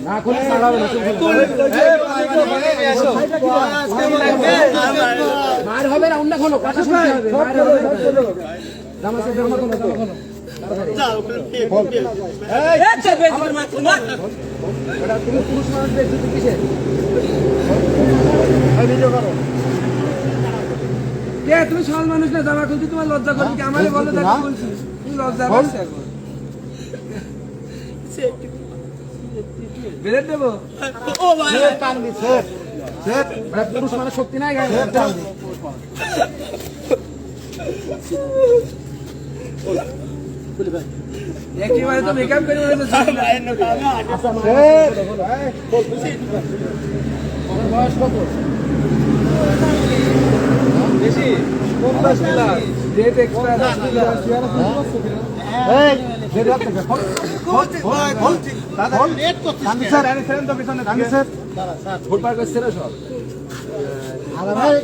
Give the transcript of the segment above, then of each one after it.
না খুলে ছাড়াবে না মার হবে না অন্য কোনো কথা শুনতে হবে মার হবে জামাসে ধর্ম কোনো এই আচ্ছা বেজমার মাছ না ওটা তুমি পুরুষ মানুষ দেখছো কিসে এই ভিডিও করো কে তুমি সমাজ মানুষ না জামা খুলতে তোমার লজ্জা করে কি আমারে বলে দেখো বলছি তুমি লজ্জা পাচ্ছ এখন বেলে দেব ও ভাই টান দি স্যার স্যার বড় পুরুষ মানে শক্তি নাই গায়ে টান দি বলে ভাই একেবারে তো মেকআপ করে বলে স্যার আমার বয়স কত বেশি 50 প্লাস ডেট এক্সট্রা 10 প্লাস এই ডেট রাখতে বল দাদা লেট করছিস আমি স্যার আরে সেন তো পিছনে আমি স্যার স্যার ফুল পার করছে না সব আরে ভাই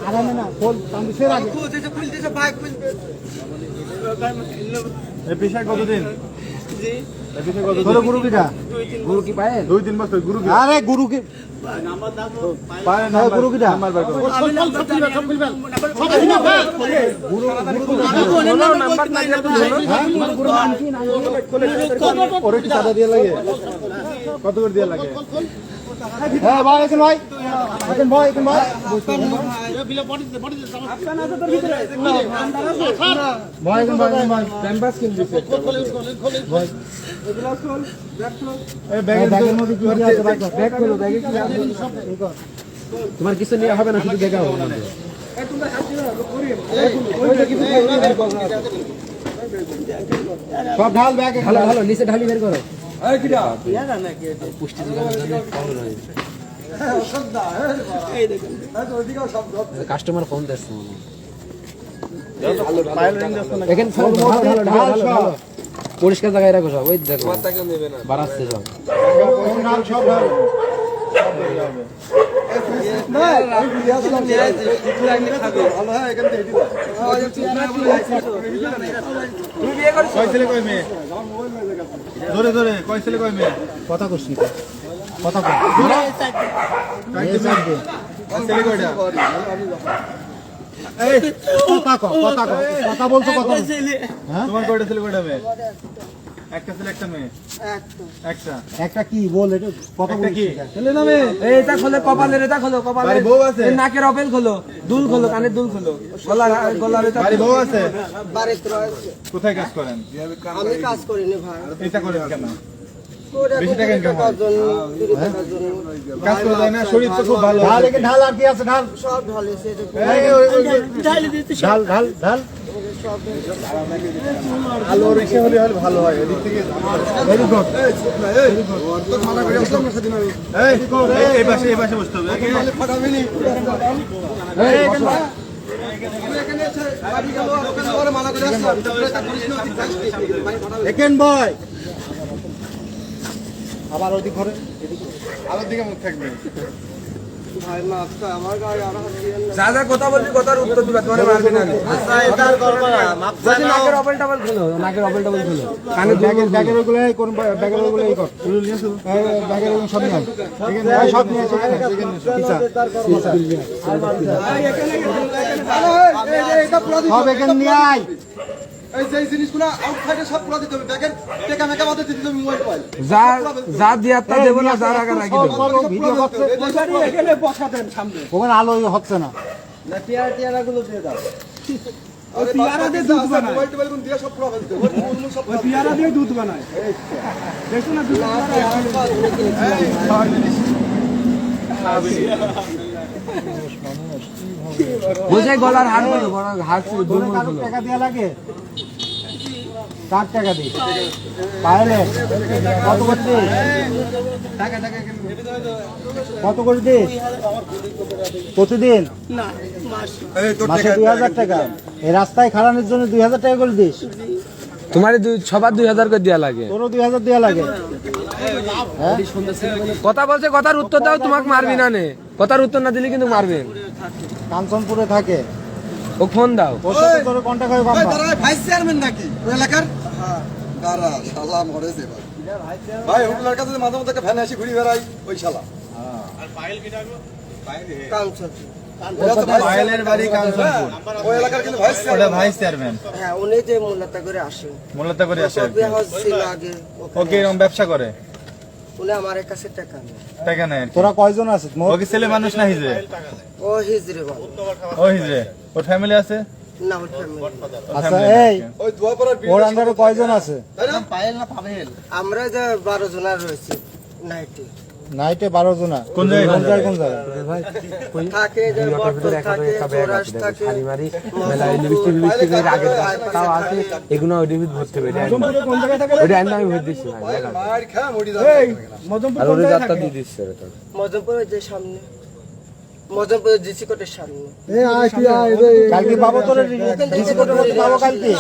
আরে না ফুল আমি স্যার আগে কোথা খুলতেছে ভাই খুলবে এই পেশা কতদিন জি এই পেশা কতদিন তোর গুরু কিটা গুরু কি পায় 2-3 মাস গুরু কি আরে গুরু কি নাম্বার দাও পায় না গুরু কিটা নাম্বার বার করো আমি নাম্বার সব খুলবেন গুরু নাম্বার না দিলে গুরু নাম কি না ওরে কি সাদা দিয়ে লাগে কত করে দিয়ে লাগে হ্যাঁ ভাই এখন ভাই বিলে বডি আপনারা তো তোর ভিতরে ভাই এখন ভাই ক্যানভাস কিন দিছে ভাই এগুলা খোল ব্যাগ খোল এই ব্যাগের মধ্যে কি আছে ব্যাগ খোলো ব্যাগে কি আছে সব তোমার কিছু নিয়ে হবে না শুধু দেখাও এই তোমরা শান্তি না করি ওই কিছু সব ঢাল ব্যাগে ভালো ভালো নিচে ঢালি বের করো এই কিডা ইয়ারা নাকি পুষ্টি যোগানোর জন্য পাওয়া যায় হ্যাঁ সদা এই দেখেন তো ওদিকেও সব কাস্টমার ফোন দিচ্ছে ভালো পাইল রিং দিছ না দেখেন সব ভালো ভালো পরিষ্কার জায়গায় রাখো সব ওই দেখো মাথা কেন নেবে না বাড়াচ্ছে সব নাম সব ভালো সব বের হবে না আমি আসলাম নিয়ে আইছি লাইনে খাবে ভালো হয় এখান থেকে দিবা তুমি বিয়ে করিস কয় ছেলে কয় মেয়ে ধরে ধরে কয় ছেলে কয় মেয়ে কথা কইছি কথা কই ছেলে কয়টা এই কথা বলছো কথা ছেলে হ্যাঁ তোমার কয়টা ছেলে কয়টা মেয়ে একটা ছেলে একটা মেয়ে একটা কি বল এটা কথা বল কি ছেলে না মেয়ে এইটা খোলে কপালের এটা খোলো কপালের বউ আছে নাকের অপেল খোলো দুল খোলো কানের দুল খোলো গলার এটা বাড়ি বউ আছে বাড়িতে আছে কোথায় কাজ করেন আমি কাজ করি না ভাই এটা করেন কেন বেশি টাকা ইনকাম হয় কাজ করে যায় না শরীর তো খুব ভালো ঢাল একে ঢাল আর কি আছে ঢাল সব ঢাল এসে ঢাল দিতে ঢাল সব আলোর ইসে হলে ভালো হয় এদিক থেকে ভেরি গুড তো মানা করে আসলাম না সেদিন এই পাশে বসতে হবে এখানে ফাটাবেনি এই এখানে গাড়ি গেল ওখানে ওরে মানা করে আসলাম এটা করিস না একেন ভাই আবার ওই দিক ঘরে আলোর দিকে মুখ থাকবে ভাই না আজকে আমার গাড়ি আর যা যা কথা বলবি কথার উত্তর দিবা তোমারে মারবে না আচ্ছা এটার করব না মাপসা নাকের অপেল ডাবল খোলো কানে ব্যাগের ওগুলো কোন ব্যাগের ওগুলো এই কর তুই নিয়ে আসো ব্যাগের ওগুলো সব নিয়ে এখানে সব নিয়ে আসো এটা পুরো সব এখানে নিয়ে আয় এই যে জিনিসগুলো আউটসাইডে সব পুরো দিতে হবে ব্যাগের টেকা মেকা বাদে দিতে হবে মোবাইল কল যা দিয়াটা দেব না যা রাখা রাখি দেব ভিডিও করতে ওইখানে এখানে বসা দেন সামনে ওখানে আলো হচ্ছে না না টিয়ারা গুলো দিয়ে দাও ওই টিয়ারা দিয়ে দুধ বানায় মোবাইল টোবাইল কোন দিয়ে সব পুরো ফেলতে ওই টিয়ারা দিয়ে দুধ বানায় দেখো না দুধ বুঝে গলার হার বলো বড় হাত দুল বলো টাকা দেয়া লাগে 4 টাকা দিই পাইলে কত করে দিই টাকা কত করে দিই প্রতিদিন না মাসে 2000 টাকা এই রাস্তায় খাড়ানোর জন্য 2000 টাকা করে দিস তোমারে সবার 2000 করে দেয়া লাগে তোরও 2000 দেয়া লাগে কথা বলছে কথার উত্তর দাও তোমাকে মারবি না নে কথার উত্তর না দিলে কিন্তু মারবেন কাঞ্চনপুরে থাকে ও ফোন দাও ওর সাথে তোর কন্টাক্ট হয় বাবা ভাইস চেয়ারম্যান নাকি ওই এলাকার হ্যাঁ দাঁড়া শালা মরেছে ভাই হোটেলের কাছে মাঝে মধ্যে ফ্যানে এসে ঘুরে বেড়াই ওই শালা। পায়েলের বাড়ি কাঞ্চনপুর। ওই এলাকার কিন্তু ওটা ভাইস চেয়ারম্যান। হ্যাঁ উনি যে মোল্লাতা করে আসেন, মোল্লাতা করে আসে। বিয়ে হচ্ছিল আগে, ও কি এরকম ব্যবসা করে? উনি আমার কাছে টাকা নেয়। টাকা নেয়। তোরা কয়জন আছিস? ও কি ছেলে মানুষ না হিজড়ে? ও হিজড়ে বাবা। ও হিজড়ে। ওর ফ্যামিলি আছে? না ওর ফ্যামিলি। আচ্ছা এই ওই দোয়াপাড়ার ওর আন্ডারে কয়জন আছে? আমরা যে 12 জন রয়েছে নাইটে। নাইটে 12 জন। কোন জায়গায়? কোন জায়গায়? থাকে যে বটতল থাকে, চৌরাস থাকে, এগুলো ওই ডিভিড ভরতে হবে ওইটা আমি ভোট দিচ্ছি ভাই মার খা মরি যাবে। আর ওটা যাত্রা দিয়ে দিচ্ছে মজমপুরের যে সামনে, মজমপুরের জিসি কোটের সামনে। কালকে পাবো তোর ডিসি কোর্টের মধ্যে পাবো কালকে?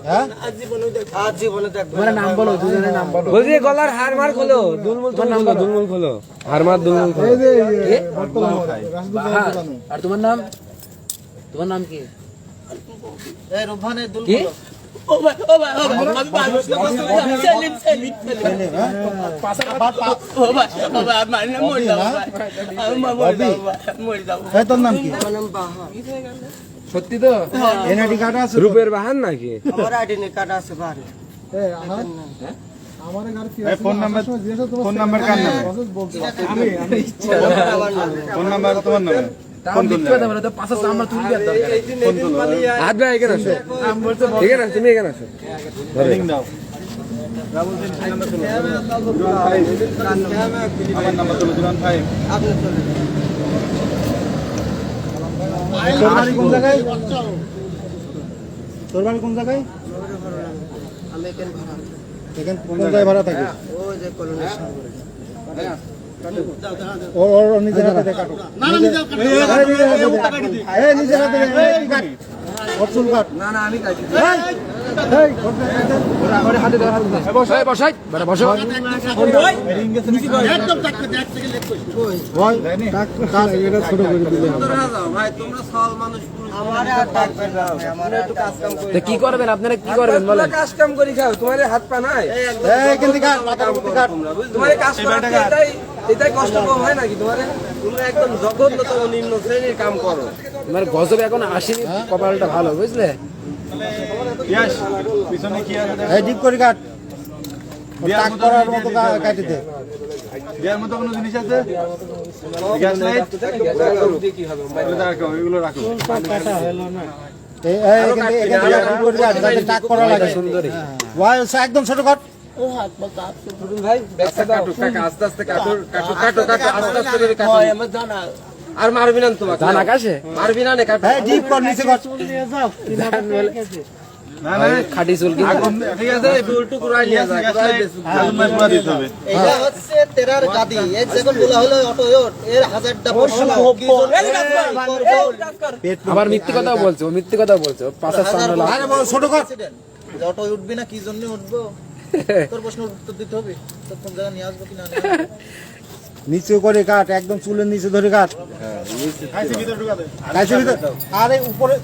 হ্যাঁ আজ জীবনে দেখবো। নাম বলো, দুজনের নাম বলো। বলছি গলার হার মার খোলো, দুলমুল তোমার নাম দুলমুল খোলো, হার মার দুলমুল খোলো। আর তোমার নাম? তোমার নাম কি? এই রুবহানের দুল কি? ও ভাই ও ভাই ও ভাই আমি পাগল সেলিম সেলিম ও ভাই আমার নাম মরে যাও ভাই, আমি মরে যাও। এই তোর নাম কি? আমার নাম বাহা। সত্যি তো? এনআইডি কার্ড আছে? রূপের বাহান নাকি? আমার আইডি কার্ড আছে বাড়ি। এই ফোন নাম্বার কার নামে? আমার নাম ফোন নাম্বার তোমার নামে? তাও মিথ্যা কথা বলে তো পাঁচটা আমরা তুলি দেওয়ার দরকার। হাত ভাই এখানে আসো, এখানে আসো, তুমি এখানে আসো। লিংক দাও। আমার নাম্বার তুলো 05। আপনি চলে তোর বাড়ি কোন জায়গায়? তোর বাড়ি কোন জায়গায়? আমি এখানে ভাড়া থাকি। এখানে কোন জায়গায় ভাড়া থাকিস? ওই যে কলোনির সামনে। ওর নিজের হাতে দে কাটো। এই নিজের হাতে দে, এই কাট। ওর চুল কাট। না না আমি কাটি। এই আমার হাতে ধরে হাত দাও। বসাই বসাই বড় বসো। বল কাট, এটা ছোট করে দিলে হবে। ভাই তোমরা সওয়াল মানুষ, আমার আর ডাকবেন না ভাই, আমার একটু কাজ কাম করি। তো কি করবেন আপনারা, কি করবেন বলেন? কাজ কাম করি খাও, তোমার হাত পা নাই। এই কিন্তু কাট, মাথার উপরে কাট। তোমার কাজ করতে এটাই কষ্ট হয় নাকি তোমার? তোমরা একদম জঘন্যতম নিম্ন শ্রেণীর কাম করো। তোমার গজব এখন আসেনি, কপালটা ভালো বুঝলে? ইয়াস পিছনে কি আছে? এই ডিপ করে কাট। টাক করার মতো কাটি দে। দেওয়ার মতো কোনো জিনিস আছে? Gas light? এগুলো রাখো, এগুলো রাখো। এই কিন্তু এখানে ডিপ করে কাট, যাতে টাক করা লাগে। সুন্দরী ওয়াই একদম ছোট কাট। ভাই ব্যাগটা কাটো, কাকা আস্তে আস্তে কাটো, কাটো কাটো কাটো আস্তে আস্তে করে কাটো। আমার জানা আর মারবি না তোমাকে, জানা কাছে মারবি না নে কাটো। এই ডিপ কর, নিচে কর। না না খাটি চুল কি ঠিক আছে, উল্টো কুড়াই নিয়ে যা, গ্যাস কুড়াই লাইট দে। আলমার পুরা দিতে হবে। এটা হচ্ছে তেরার গাদি, এর যখন বলা হলো অটো এর 1000টা প্রশ্ন কি জন্য আবার মিথ্যে কথাও বলছে, ও মিথ্যে কথাও বলছে, ও পাঁচের সামনে লাগ। আরে বল ছোট কর। অটো উঠবি না কি জন্য উঠবো, তোর প্রশ্ন উত্তর দিতে হবে, তো কোন জায়গা নিয়ে আসবো কিনা। নিচে করে কাট, একদম চুলের নিচে ধরে কাট। আইসি ভিতরে ঢুকা দে। কাছে ভিতর। আরে উপরে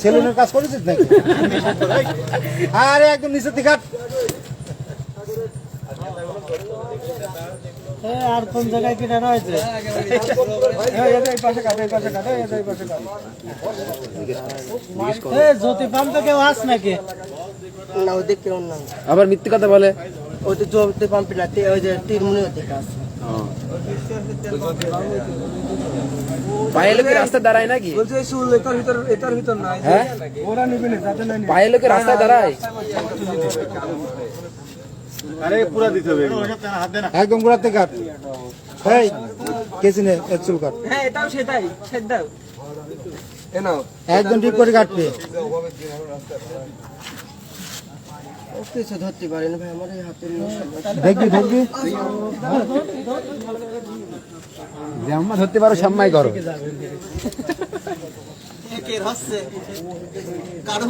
সেলুনের কাজ করেছিস নাকি? আরে একদম নিচে থেকে কাট। আর কোন জায়গায় কিনা রয়েছে জ্যোতি পাম্প তো কেউ আস নাকি না, ওদের কেউ না। আবার মিথ্যে কথা বলে। ওই তো জ্যোতি পাম্প না, ওই যে তিরমুনি ওদিকে আছে। পায়ে লোকে রাস্তায় দাঁড়ায় নাকি? বলছে চুল এটার ভিতর নাই, হ্যাঁ ওরা নিবে না, যাতে নাই। পায়ে লোকে রাস্তায় দাঁড়ায়। আরে পুরা দিতে হবে এগুলো। একদম গোড়াতে কাট। এই কেসি নে, এক চুল কাট। হ্যাঁ এটাও সেটাই, সেটাও এ নাও একদম ঠিক করে কাটবে। ও কিছু ধরতে পারেন ভাই, আমার এই হাতের দেখবি ধরবি। জাম্মা ধরতে পারো, সাম্মাই করো। একের হচ্ছে কারো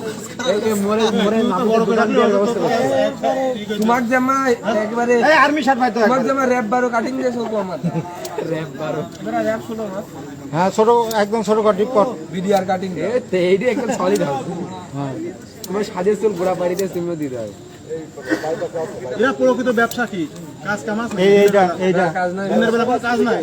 তোমাক জামা একবারে এই আর্মি শার্ট ভাই তো। তোমাক জামা র‍্যাপ 12 কাটিং দিয়ে চলবো আমার। র‍্যাপ 12 তোরা র‍্যাপ শুনো না। হ্যাঁ ছোট, একদম ছোট কর, ডিপ কর। বিডিআর কাটিং এ এইডি একদম সলিড হবে। হ্যাঁ তোমার সাজে চুল গোড়া পাড়ি দিয়ে তুমিও দিতে হবে। এরা প্রকৃত ব্যবসা কি? কাজ কাম আছে? এইটা কাজ নাই দিনের বেলা কোনো কাজ নাই।